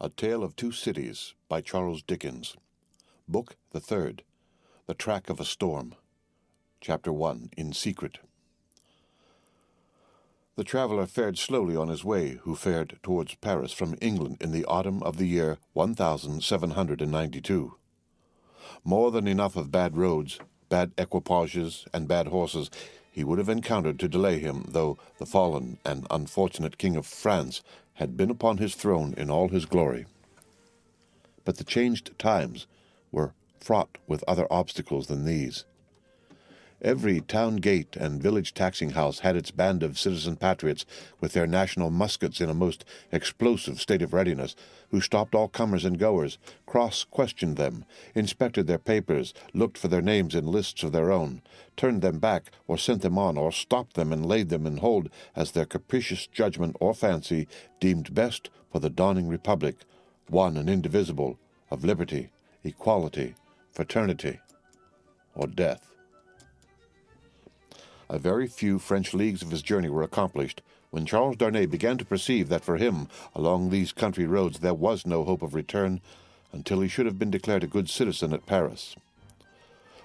A Tale of Two Cities by Charles Dickens. Book the Third. The Track of a Storm. Chapter 1. In Secret. The traveller fared slowly on his way who fared towards Paris from England in the autumn of the year 1792. More than enough of bad roads, bad equipages, and bad horses he would have encountered to delay him, though the fallen and unfortunate King of France had been upon his throne in all his glory. But the changed times were fraught with other obstacles than these. Every town gate and village taxing house had its band of citizen patriots with their national muskets in a most explosive state of readiness, who stopped all comers and goers, cross-questioned them, inspected their papers, looked for their names in lists of their own, turned them back or sent them on, or stopped them and laid them in hold as their capricious judgment or fancy deemed best for the dawning republic, one and indivisible, of liberty, equality, fraternity, or death. A very few French leagues of his journey were accomplished when Charles Darnay began to perceive that for him, along these country roads, there was no hope of return until he should have been declared a good citizen at Paris.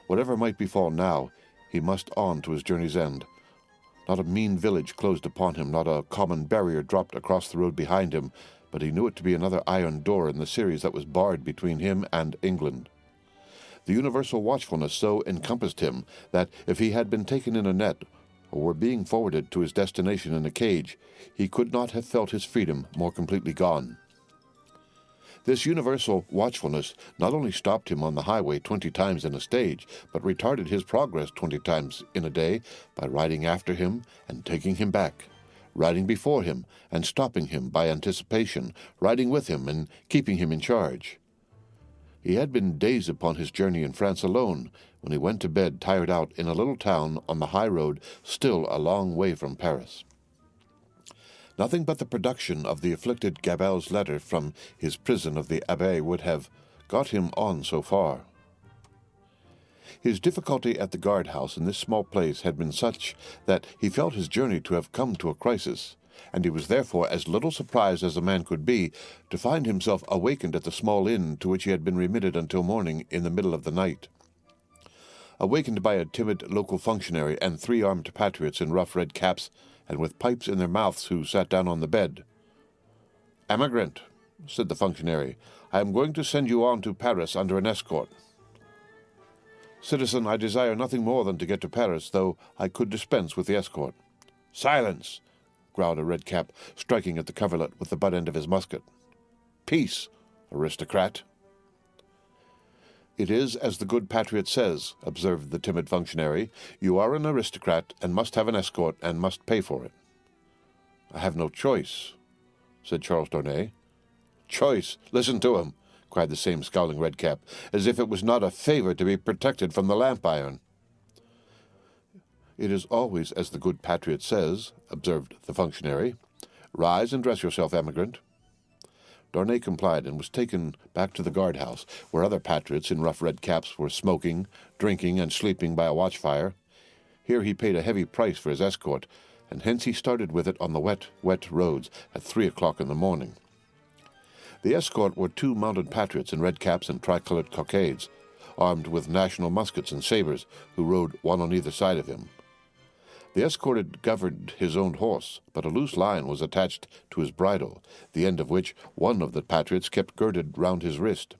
Whatever might befall now, he must on to his journey's end. Not a mean village closed upon him, not a common barrier dropped across the road behind him, but he knew it to be another iron door in the series that was barred between him and England. The universal watchfulness so encompassed him that if he had been taken in a net, or were being forwarded to his destination in a cage, he could not have felt his freedom more completely gone. This universal watchfulness not only stopped him on the highway 20 times in a stage, but retarded his progress 20 times in a day by riding after him and taking him back, riding before him and stopping him by anticipation, riding with him and keeping him in charge. He had been days upon his journey in France alone, when he went to bed tired out in a little town on the high road, still a long way from Paris. Nothing but the production of the afflicted Gabel's letter from his prison of the Abbaye would have got him on so far. His difficulty at the guard-house in this small place had been such that he felt his journey to have come to a crisis, and he was therefore as little surprised as a man could be to find himself awakened at the small inn to which he had been remitted until morning in the middle of the night. Awakened by a timid local functionary and 3 armed patriots in rough red caps and with pipes in their mouths who sat down on the bed. "Emigrant," said the functionary, "I am going to send you on to Paris under an escort." "Citizen, I desire nothing more than to get to Paris, though I could dispense with the escort." "Silence!" growled a red cap, striking at the coverlet with the butt end of his musket. "Peace, aristocrat." "It is as the good patriot says," observed the timid functionary. "You are an aristocrat, and must have an escort, and must pay for it." "I have no choice," said Charles Darnay. "Choice! Listen to him!" cried the same scowling red cap, "as if it was not a favor to be protected from the lamp iron." "It is always as the good patriot says," observed the functionary. "Rise and dress yourself, emigrant." Darnay complied and was taken back to the guard-house, where other patriots in rough red caps were smoking, drinking, and sleeping by a watch-fire. Here he paid a heavy price for his escort, and hence he started with it on the wet roads at 3 o'clock in the morning. The escort were 2 mounted patriots in red caps and tricolored cockades, armed with national muskets and sabres, who rode one on either side of him. The escorted governed his own horse, but a loose line was attached to his bridle, the end of which one of the patriots kept girded round his wrist.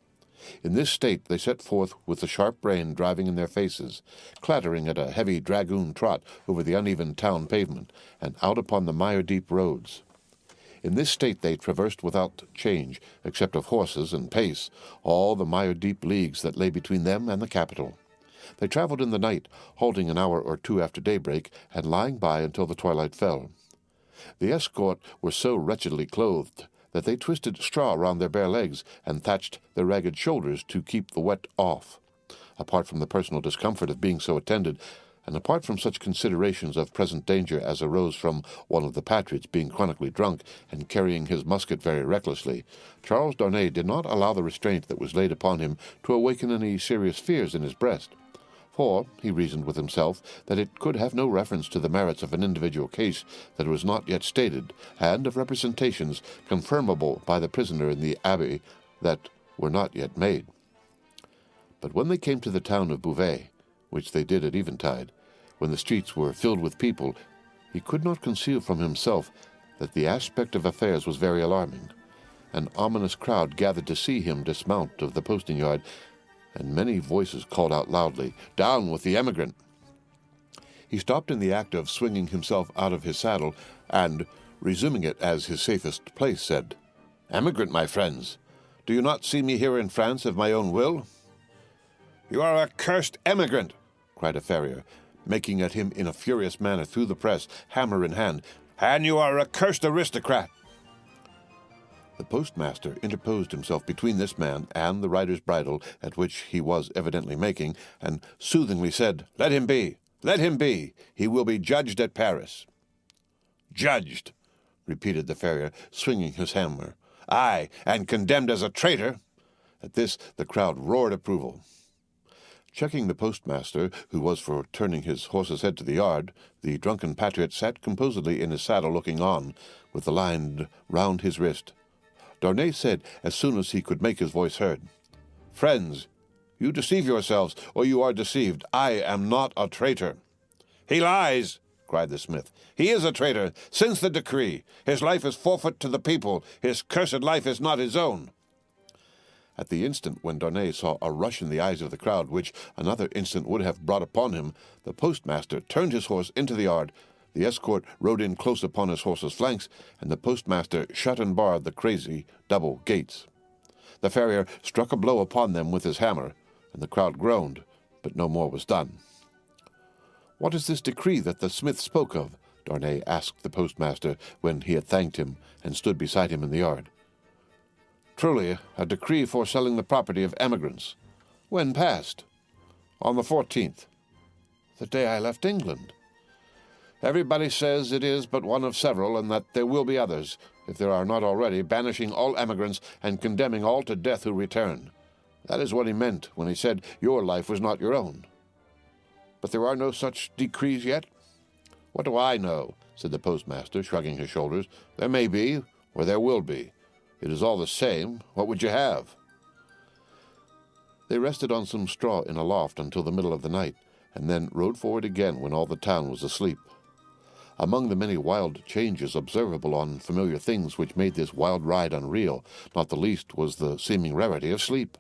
In this state they set forth with the sharp rain driving in their faces, clattering at a heavy dragoon trot over the uneven town pavement, and out upon the mire-deep roads. In this state they traversed without change, except of horses and pace, all the mire-deep leagues that lay between them and the capital. They traveled in the night, halting an hour or 2 after daybreak, and lying by until the twilight fell. The escort were so wretchedly clothed that they twisted straw round their bare legs and thatched their ragged shoulders to keep the wet off. Apart from the personal discomfort of being so attended, and apart from such considerations of present danger as arose from one of the patriots being chronically drunk and carrying his musket very recklessly, Charles Darnay did not allow the restraint that was laid upon him to awaken any serious fears in his breast. For, he reasoned with himself, that it could have no reference to the merits of an individual case that was not yet stated, and of representations confirmable by the prisoner in the abbey that were not yet made. But when they came to the town of Beauvais, which they did at eventide, when the streets were filled with people, he could not conceal from himself that the aspect of affairs was very alarming. An ominous crowd gathered to see him dismount of the posting-yard, and many voices called out loudly, "Down with the emigrant!" He stopped in the act of swinging himself out of his saddle, and, resuming it as his safest place, said, "Emigrant, my friends, do you not see me here in France of my own will?" "You are a cursed emigrant!" cried a farrier, making at him in a furious manner through the press, hammer in hand, "and you are a cursed aristocrat!" The postmaster interposed himself between this man and the rider's bridle, at which he was evidently making, and soothingly said, "Let him be! Let him be! He will be judged at Paris." "Judged!" repeated the farrier, swinging his hammer. "Aye, and condemned as a traitor!" At this the crowd roared approval. Checking the postmaster, who was for turning his horse's head to the yard, the drunken patriot sat composedly in his saddle looking on, with the line round his wrist. Darnay said, as soon as he could make his voice heard, "Friends, you deceive yourselves, or you are deceived. I am not a traitor." "He lies!" cried the smith. "He is a traitor, since the decree. His life is forfeit to the people. His cursed life is not his own." At the instant when Darnay saw a rush in the eyes of the crowd, which another instant would have brought upon him, the postmaster turned his horse into the yard, the escort rode in close upon his horse's flanks, and the postmaster shut and barred the crazy double gates. The farrier struck a blow upon them with his hammer, and the crowd groaned, but no more was done. "What is this decree that the smith spoke of?" Darnay asked the postmaster, when he had thanked him, and stood beside him in the yard. "Truly, a decree for selling the property of emigrants." "When passed?" "On the 14th. "The day I left England." "Everybody says it is but one of several, and that there will be others, if there are not already, banishing all emigrants and condemning all to death who return. That is what he meant when he said your life was not your own." "But there are no such decrees yet?" "What do I know?" said the postmaster, shrugging his shoulders. "There may be, or there will be. It is all the same. What would you have?" They rested on some straw in a loft until the middle of the night, and then rode forward again when all the town was asleep. Among the many wild changes observable on familiar things which made this wild ride unreal, not the least was the seeming rarity of sleep.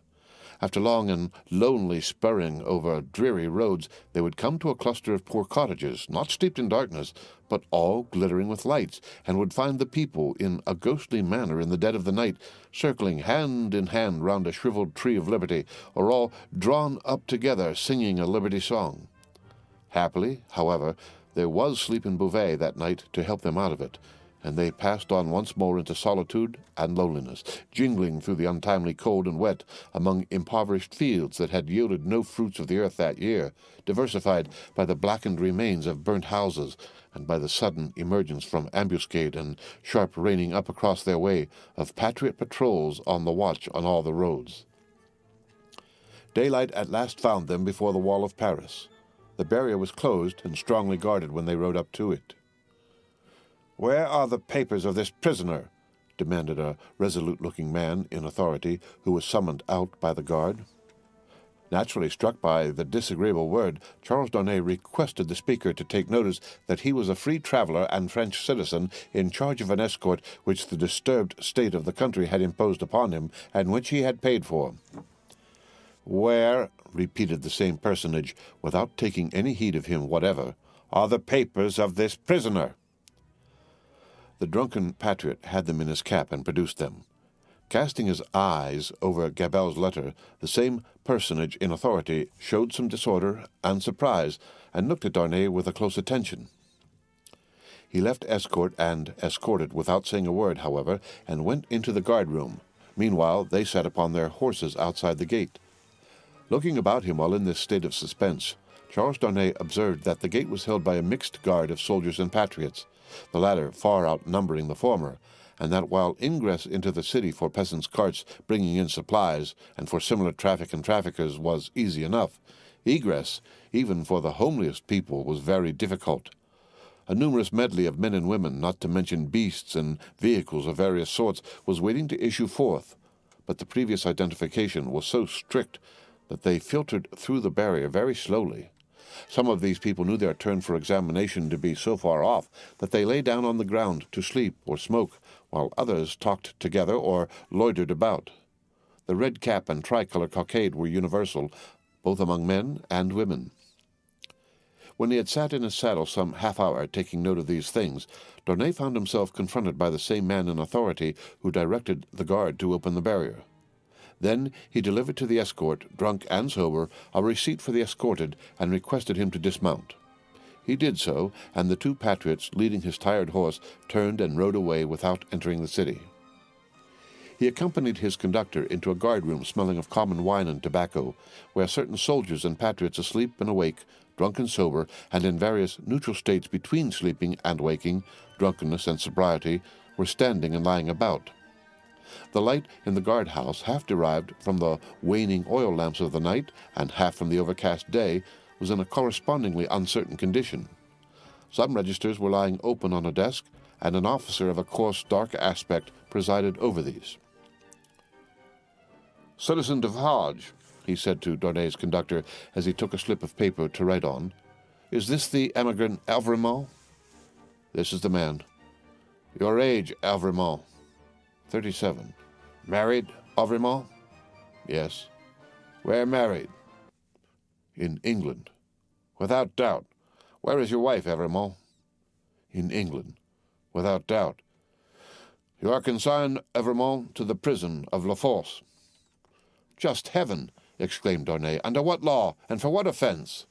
After long and lonely spurring over dreary roads, they would come to a cluster of poor cottages, not steeped in darkness, but all glittering with lights, and would find the people, in a ghostly manner in the dead of the night, circling hand in hand round a shriveled tree of liberty, or all drawn up together, singing a liberty song. Happily, however, there was sleep in Beauvais that night to help them out of it, and they passed on once more into solitude and loneliness, jingling through the untimely cold and wet among impoverished fields that had yielded no fruits of the earth that year, diversified by the blackened remains of burnt houses, and by the sudden emergence from ambuscade and sharp reining up across their way of patriot patrols on the watch on all the roads. Daylight at last found them before the wall of Paris. The barrier was closed and strongly guarded when they rode up to it. "Where are the papers of this prisoner?" demanded a resolute-looking man in authority who was summoned out by the guard. Naturally struck by the disagreeable word, Charles Darnay requested the speaker to take notice that he was a free traveller and French citizen in charge of an escort which the disturbed state of the country had imposed upon him, and which he had paid for. "Where," repeated the same personage, without taking any heed of him whatever, "are the papers of this prisoner?" The drunken patriot had them in his cap and produced them. Casting his eyes over Gabel's letter, the same personage in authority showed some disorder and surprise, and looked at Darnay with a close attention. He left escort and escorted without saying a word, however, and went into the guard-room. Meanwhile they sat upon their horses outside the gate. Looking about him while in this state of suspense, Charles Darnay observed that the gate was held by a mixed guard of soldiers and patriots, the latter far outnumbering the former, and that while ingress into the city for peasants' carts bringing in supplies, and for similar traffic and traffickers, was easy enough, Egress, even for the homeliest people, was very difficult. A numerous medley of men and women, not to mention beasts and vehicles of various sorts, was waiting to issue forth, but the previous identification was so strict that they filtered through the barrier very slowly. Some of these people knew their turn for examination to be so far off that they lay down on the ground to sleep or smoke, while others talked together or loitered about. The red cap and tricolour cockade were universal, both among men and women. When he had sat in his saddle some half-hour taking note of these things, Darnay found himself confronted by the same man in authority who directed the guard to open the barrier. Then he delivered to the escort, drunk and sober, a receipt for the escorted, and requested him to dismount. He did so, and the two patriots, leading his tired horse, turned and rode away without entering the city. He accompanied his conductor into a guard-room smelling of common wine and tobacco, where certain soldiers and patriots asleep and awake, drunk and sober, and in various neutral states between sleeping and waking, drunkenness and sobriety, were standing and lying about. The light in the guard-house, half derived from the waning oil lamps of the night and half from the overcast day, was in a correspondingly uncertain condition. Some registers were lying open on a desk, and an officer of a coarse, dark aspect presided over these. "Citizen Defarge," he said to Darnay's conductor as he took a slip of paper to write on, "is this the emigrant Alvremont?" "This is the man." "Your age, Alvremont?" 37. "Married, Alvremont?" "Yes." "Where married?" "In England." "Without doubt. Where is your wife, Alvremont?" "In England." "Without doubt. You are consigned, Alvremont, to the prison of La Force." "Just heaven!" exclaimed Darnay. "Under what law, and for what offence?"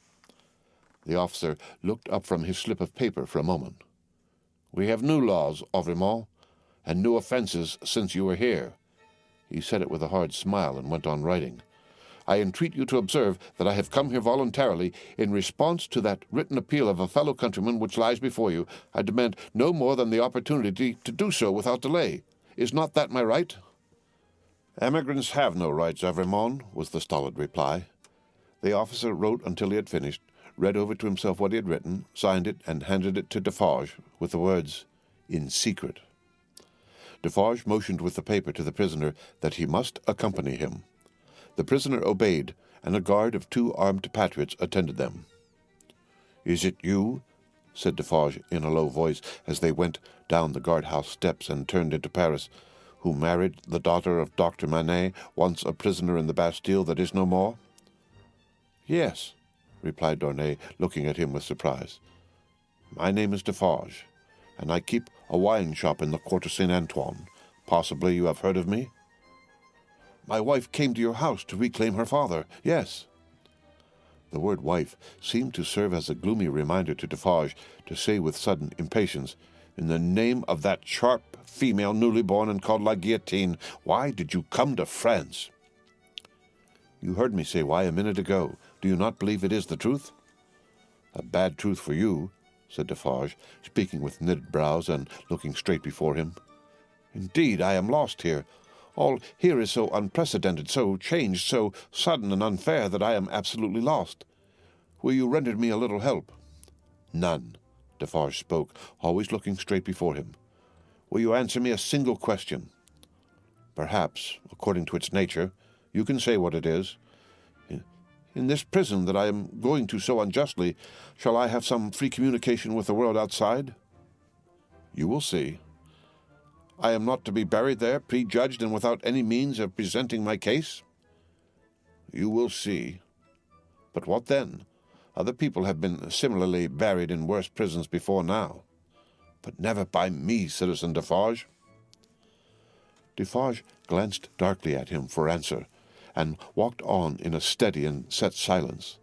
The officer looked up from his slip of paper for a moment. "We have new laws, Alvremont, and new offences since you were here." He said it with a hard smile and went on writing. "I entreat you to observe that I have come here voluntarily in response to that written appeal of a fellow countryman which lies before you. I demand no more than the opportunity to do so without delay. Is not that my right?" "Emigrants have no rights, Alvremont," was the stolid reply. The officer wrote until he had finished, read over to himself what he had written, signed it, and handed it to Defarge with the words, "In secret." Defarge motioned with the paper to the prisoner that he must accompany him. The prisoner obeyed, and a guard of 2 armed patriots attended them. "Is it you?" said Defarge in a low voice as they went down the guard-house steps and turned into Paris, "who married the daughter of Dr. Manette, once a prisoner in the Bastille that is no more?" "Yes," replied Darnay, looking at him with surprise. "My name is Defarge, and I keep a wine shop in the Quarter Saint-Antoine. Possibly you have heard of me?" "My wife came to your house to reclaim her father. Yes." The word wife seemed to serve as a gloomy reminder to Defarge to say with sudden impatience, "In the name of that sharp female newly born and called La Guillotine, why did you come to France?" "You heard me say why a minute ago. Do you not believe it is the truth?" "A bad truth for you," said Defarge, speaking with knitted brows and looking straight before him. "Indeed, I am lost here. All here is so unprecedented, so changed, so sudden and unfair, that I am absolutely lost. Will you render me a little help?" "None." Defarge spoke, always looking straight before him. "Will you answer me a single question?" "Perhaps, according to its nature. You can say what it is." In this prison that I am going to so unjustly, shall I have some free communication with the world outside?" "You will see." "I am not to be buried there, prejudged and without any means of presenting my case?" "You will see." "But what then? Other people have been similarly buried in worse prisons before now." "But never by me, Citizen Defarge." Defarge glanced darkly at him for answer, and walked on in a steady and set silence.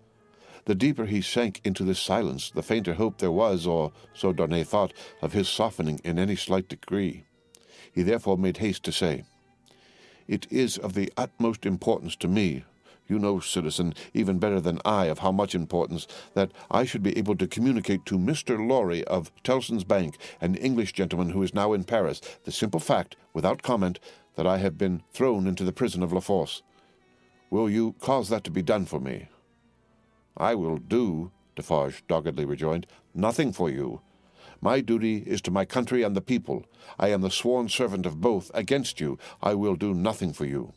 The deeper he sank into this silence, the fainter hope there was, or so Darnay thought, of his softening in any slight degree. He therefore made haste to say, "It is of the utmost importance to me, you know, citizen, even better than I of how much importance, that I should be able to communicate to Mr. Lorry of Tellson's Bank, an English gentleman who is now in Paris, the simple fact, without comment, that I have been thrown into the prison of La Force. Will you cause that to be done for me?" "I will do," Defarge doggedly rejoined, "nothing for you. My duty is to my country and the people. I am the sworn servant of both. Against you, I will do nothing for you."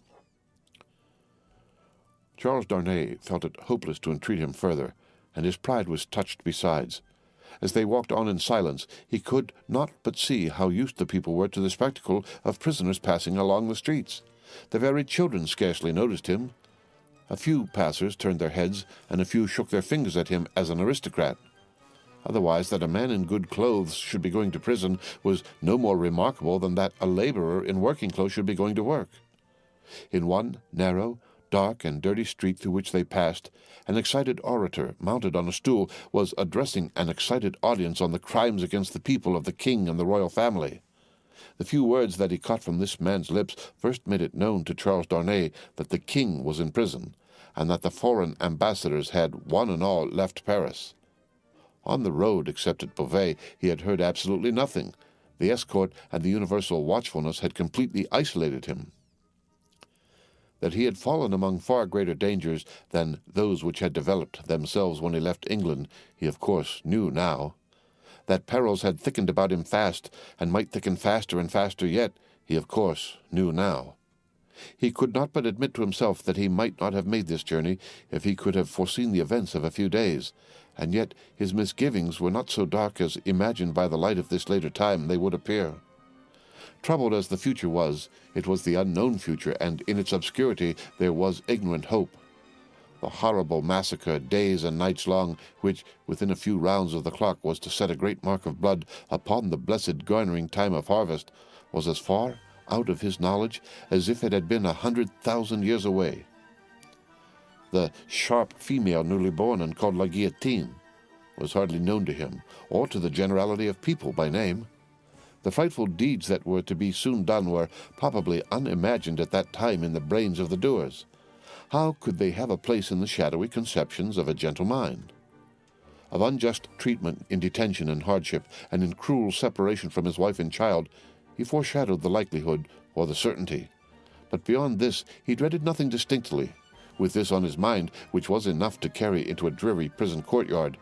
Charles Darnay felt it hopeless to entreat him further, and his pride was touched besides. As they walked on in silence, he could not but see how used the people were to the spectacle of prisoners passing along the streets. The very children scarcely noticed him. A few passers turned their heads, and a few shook their fingers at him as an aristocrat. Otherwise, that a man in good clothes should be going to prison was no more remarkable than that a laborer in working clothes should be going to work. In one narrow, dark, and dirty street through which they passed, an excited orator, mounted on a stool, was addressing an excited audience on the crimes against the people of the king and the royal family. The few words that he caught from this man's lips first made it known to Charles Darnay that the king was in prison, and that the foreign ambassadors had, one and all, left Paris. On the road, except at Beauvais, he had heard absolutely nothing. The escort and the universal watchfulness had completely isolated him. That he had fallen among far greater dangers than those which had developed themselves when he left England, he of course knew now. That perils had thickened about him fast, and might thicken faster and faster yet, he of course knew now. He could not but admit to himself that he might not have made this journey if he could have foreseen the events of a few days, and yet his misgivings were not so dark as, imagined by the light of this later time, they would appear. Troubled as the future was, it was the unknown future, and in its obscurity there was ignorant hope. The horrible massacre, days and nights long, which, within a few rounds of the clock, was to set a great mark of blood upon the blessed garnering time of harvest, was as far out of his knowledge as if it had been 100,000 years away. The sharp female newly born and called La Guillotine was hardly known to him, or to the generality of people by name. The frightful deeds that were to be soon done were probably unimagined at that time in the brains of the doers. How could they have a place in the shadowy conceptions of a gentle mind? Of unjust treatment in detention and hardship, and in cruel separation from his wife and child, he foreshadowed the likelihood or the certainty. But beyond this he dreaded nothing distinctly. With this on his mind, which was enough to carry into a dreary prison courtyard,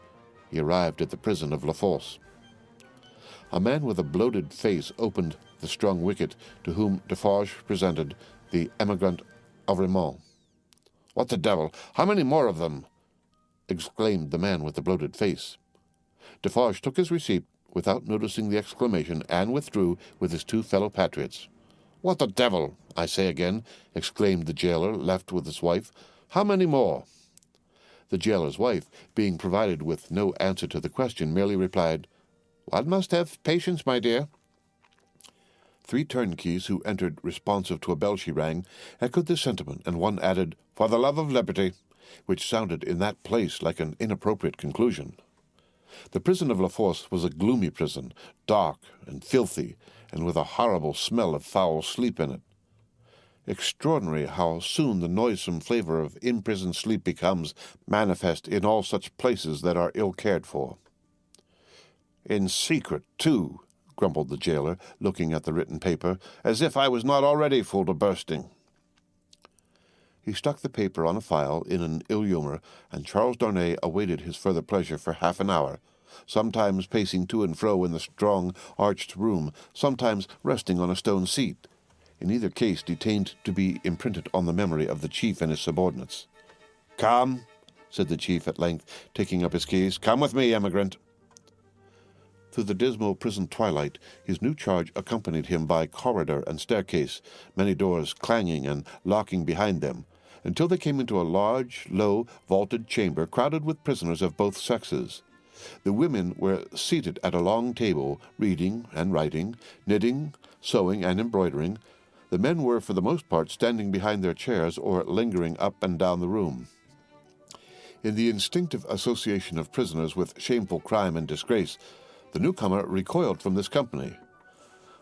he arrived at the prison of La Force. A man with a bloated face opened the strong wicket, to whom Defarge presented the emigrant of Raymond. "What the devil! How many more of them?" exclaimed the man with the bloated face. Defarge took his receipt without noticing the exclamation, and withdrew with his two fellow patriots. "What the devil, I say again!" exclaimed the jailer, left with his wife. "How many more?" The jailer's wife, being provided with no answer to the question, merely replied, "One must have patience, my dear." Three turnkeys, who entered responsive to a bell she rang, echoed the sentiment, and one added, "For the love of liberty," which sounded in that place like an inappropriate conclusion. The prison of La Force was a gloomy prison, dark and filthy, and with a horrible smell of foul sleep in it. Extraordinary how soon the noisome flavor of imprisoned sleep becomes manifest in all such places that are ill cared for. "In secret, too," grumbled the jailer, looking at the written paper, "as if I was not already full to bursting." He stuck the paper on a file in an ill humor, and Charles Darnay awaited his further pleasure for half an hour, sometimes pacing to and fro in the strong, arched room, sometimes resting on a stone seat, in either case detained to be imprinted on the memory of the chief and his subordinates. "Come," said the chief at length, taking up his keys. "Come with me, emigrant." Through the dismal prison twilight, his new charge accompanied him by corridor and staircase, many doors clanging and locking behind them, until they came into a large, low, vaulted chamber crowded with prisoners of both sexes. The women were seated at a long table, reading and writing, knitting, sewing, and embroidering. The men were, for the most part, standing behind their chairs or lingering up and down the room. In the instinctive association of prisoners with shameful crime and disgrace, the newcomer recoiled from this company.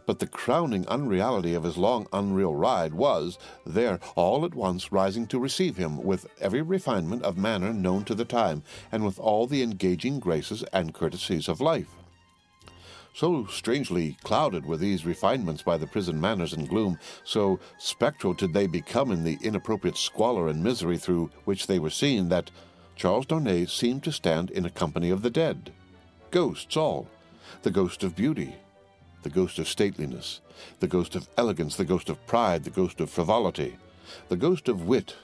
But the crowning unreality of his long unreal ride was, there all at once rising to receive him, with every refinement of manner known to the time, and with all the engaging graces and courtesies of life. So strangely clouded were these refinements by the prison manners and gloom, so spectral did they become in the inappropriate squalor and misery through which they were seen, that Charles Darnay seemed to stand in a company of the dead. Ghosts all. The ghost of beauty, the ghost of stateliness, the ghost of elegance, the ghost of pride, the ghost of frivolity, the ghost of wit,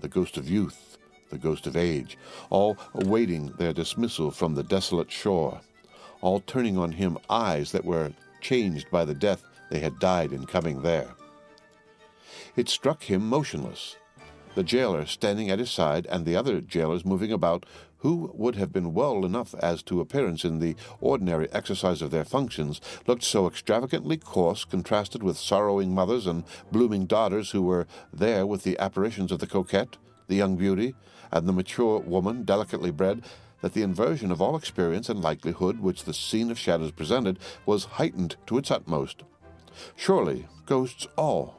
the ghost of youth, the ghost of age, all awaiting their dismissal from the desolate shore, all turning on him eyes that were changed by the death they had died in coming there. It struck him motionless, the jailer standing at his side and the other jailers moving about, who would have been well enough as to appearance in the ordinary exercise of their functions, looked so extravagantly coarse, contrasted with sorrowing mothers and blooming daughters who were there with the apparitions of the coquette, the young beauty, and the mature woman delicately bred, that the inversion of all experience and likelihood which the scene of shadows presented was heightened to its utmost. Surely ghosts all.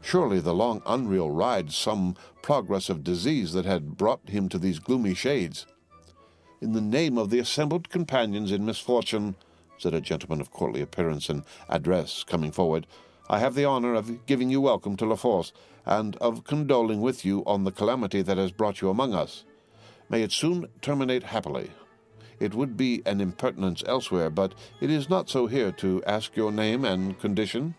Surely the long unreal ride some progress of disease that had brought him to these gloomy shades. "In the name of the assembled companions in misfortune," said a gentleman of courtly appearance and address, coming forward, "I have the honor of giving you welcome to La Force, and of condoling with you on the calamity that has brought you among us. May it soon terminate happily. It would be an impertinence elsewhere, but it is not so here to ask your name and condition."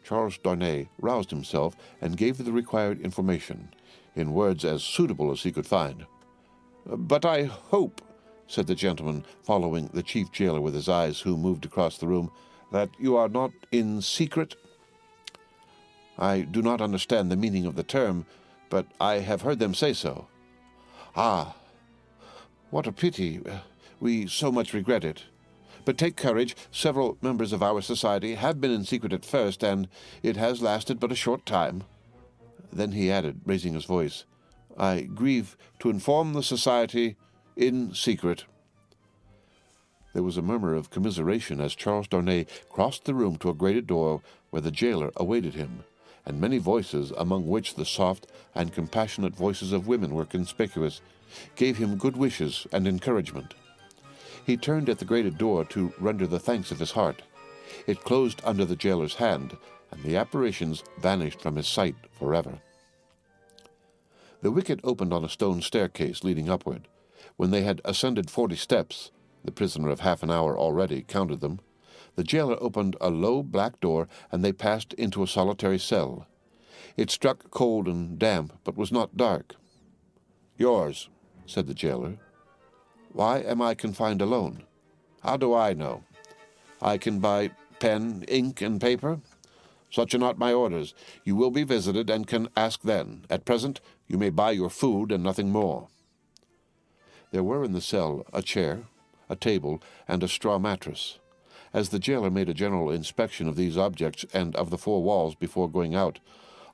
Charles Darnay roused himself and gave the required information, in words as suitable as he could find. "But I hope," said the gentleman, following the chief jailer with his eyes, who moved across the room, "that you are not in secret?" "I do not understand the meaning of the term, but I have heard them say so." "Ah, what a pity. We so much regret it. But take courage. Several members of our society have been in secret at first, and it has lasted but a short time." Then he added, raising his voice, "I grieve to inform the society in secret." There was a murmur of commiseration as Charles Darnay crossed the room to a grated door where the jailer awaited him, and many voices, among which the soft and compassionate voices of women were conspicuous, gave him good wishes and encouragement. He turned at the grated door to render the thanks of his heart. It closed under the jailer's hand, and the apparitions vanished from his sight forever. The wicket opened on a stone staircase leading upward. When they had ascended 40 steps, the prisoner of half an hour already counted them, the jailer opened a low black door, and they passed into a solitary cell. It struck cold and damp, but was not dark. "Yours," said the jailer. "Why am I confined alone?" "How do I know? I can buy pen, ink, and paper. Such are not my orders. You will be visited and can ask then. At present, you may buy your food and nothing more." There were in the cell a chair, a table, and a straw mattress. As the jailer made a general inspection of these objects and of the 4 walls before going out,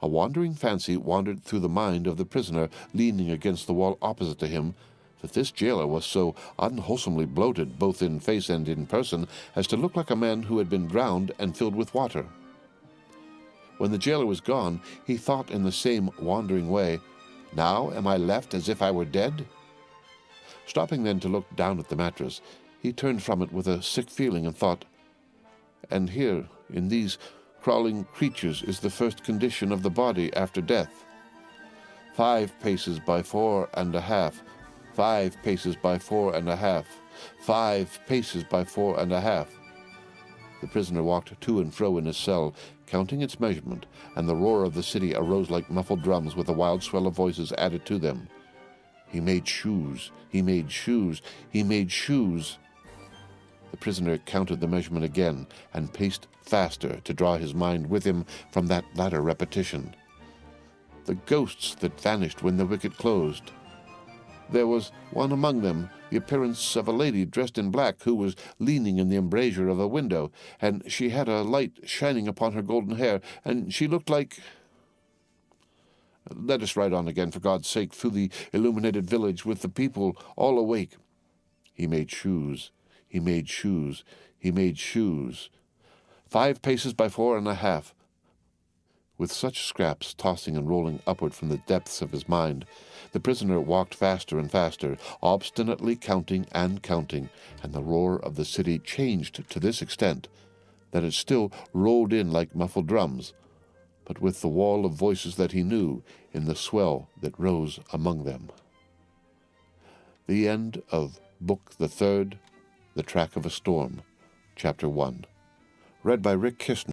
a wandering fancy wandered through the mind of the prisoner leaning against the wall opposite to him, that this jailer was so unwholesomely bloated, both in face and in person, as to look like a man who had been drowned and filled with water. When the jailer was gone, he thought in the same wandering way, "Now am I left as if I were dead?" Stopping then to look down at the mattress, he turned from it with a sick feeling and thought, "And here, in these crawling creatures, is the first condition of the body after death. 5 paces by 4.5, 5 paces by 4.5, 5 paces by 4.5. The prisoner walked to and fro in his cell, counting its measurement, and the roar of the city arose like muffled drums with a wild swell of voices added to them. He made shoes, he made shoes, he made shoes. The prisoner counted the measurement again, and paced faster to draw his mind with him from that latter repetition. The ghosts that vanished when the wicket closed. There was one among them, the appearance of a lady dressed in black, who was leaning in the embrasure of a window, and she had a light shining upon her golden hair, and she looked like— Let us ride on again, for God's sake, through the illuminated village, with the people all awake. He made shoes, he made shoes, he made shoes. 5 paces by 4.5. With such scraps tossing and rolling upward from the depths of his mind, the prisoner walked faster and faster, obstinately counting and counting, and the roar of the city changed to this extent, that it still rolled in like muffled drums, but with the wall of voices that he knew in the swell that rose among them. The end of Book the Third, The Track of a Storm, Chapter 1. Read by Rick Kistner.